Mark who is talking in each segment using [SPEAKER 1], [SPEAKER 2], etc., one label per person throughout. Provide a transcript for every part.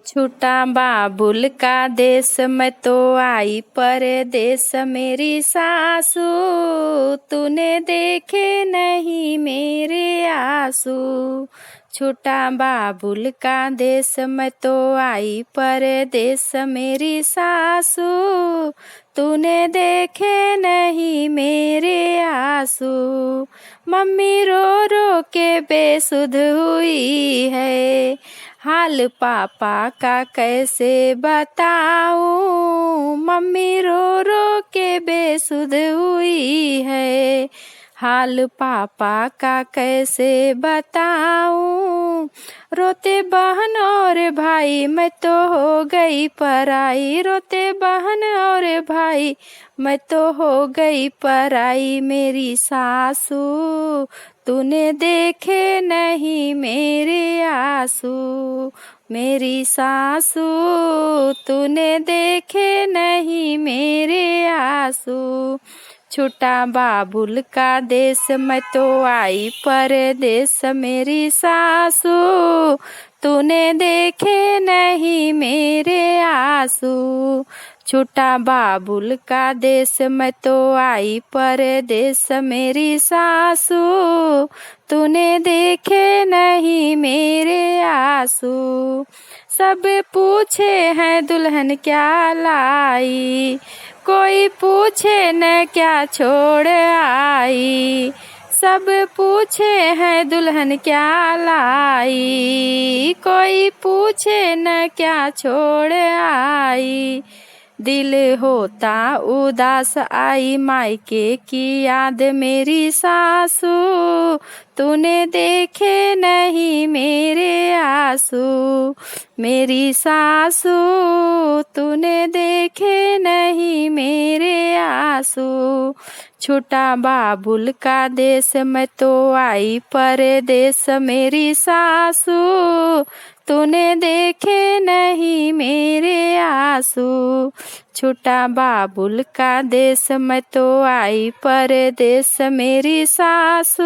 [SPEAKER 1] छोटा बाबुल का देश मैं तो आई परदेश मेरी सासू, तूने देखे नहीं मेरे आंसू। छोटा बाबुल का देश मैं तो आई परदेश मेरी सासू, तूने देखे नहीं मेरे आंसू। मम्मी रो रो के बेसुध हुई है, हाल पापा का कैसे बताऊं। मम्मी रो रो के बेसुध हुई है, हाल पापा का कैसे बताऊं। रोते बहन और भाई मैं तो हो गई पराई, रोते बहन और भाई मैं तो हो गई पराई। मेरी सासू तूने देखे नहीं मेरे आंसू, मेरी सासू तूने देखे नहीं मेरे आंसू। छोटा बाबुल का देश मैं तो आई परदेश मेरी सासू, तूने देखे नहीं मेरे आंसू। छोटा बाबुल का देश मैं तो आई परदेश मेरी सासू, तूने देखे नहीं मेरे आंसू। सब पूछे हैं दुल्हन क्या लाई, कोई पूछे न क्या छोड़ आई। सब पूछे हैं दुल्हन क्या लाई, कोई पूछे न क्या छोड़ आई। दिल होता उदास आई मायके की याद मेरी सासू, तूने देखे नहीं मेरे आंसू। मेरी सासू तूने देखे नहीं मेरे आंसू। छोटा बाबुल का देश मैं तो आई परदेश मेरी सासू, तूने देखे नहीं मेरे आंसू। छोटा बाबुल का देश मैं तो आई परदेश मेरी सासू,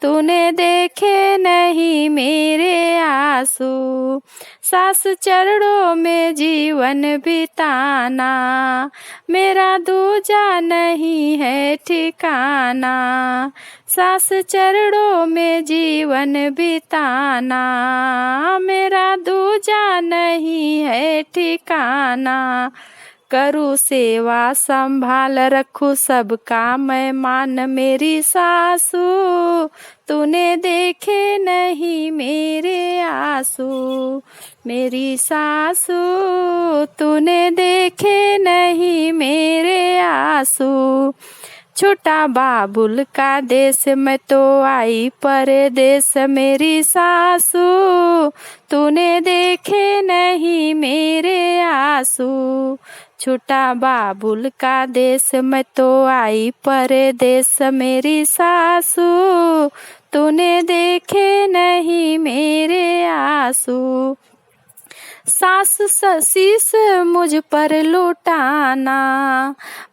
[SPEAKER 1] तूने देखे नहीं मेरे आंसू। सास चरणों में जीवन बिताना, मेरा दूजा नहीं है ठिकाना। सास चरणों में जीवन बिताना, मेरा दूजा नहीं है ठिकाना। करूँ सेवा संभाल रखूँ सबका मैं मान मेरी सासू, तूने देखे नहीं मेरे आंसू। मेरी सासू तूने देखे नहीं मेरे आंसू। छोटा बाबुल का देश मैं तो आई परदेश मेरी सासू, तूने देखे नहीं मेरे आंसू। छोटा बाबुल का देश मैं तो आई परदेश मेरी सासू, तूने देखे नहीं मेरे आंसू। सास शीश मुझ पर लुटाना,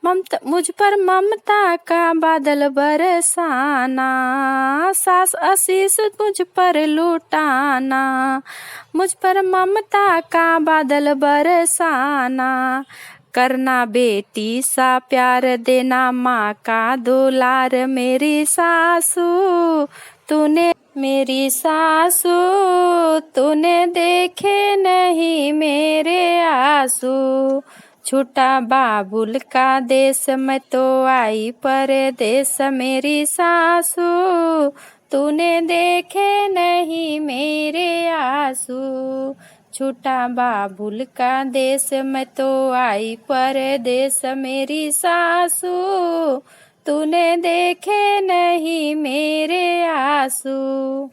[SPEAKER 1] ममता मुझ पर ममता का बादल बरसाना। सास आशीष मुझ पर लुटाना, मुझ पर ममता का बादल बरसाना। करना बेटी सा प्यार देना माँ का दुलार मेरी सासू, तूने मेरी सासू तूने देखे नहीं मेरे आंसू। छोटा बाबुल का देश मैं तो आई परदेश मेरी सासू, तूने देखे नहीं मेरे आंसू। छोटा बाबुल का देश मैं तो आई परदेश मेरी सासू, तूने देखे नहीं मेरे आंसू।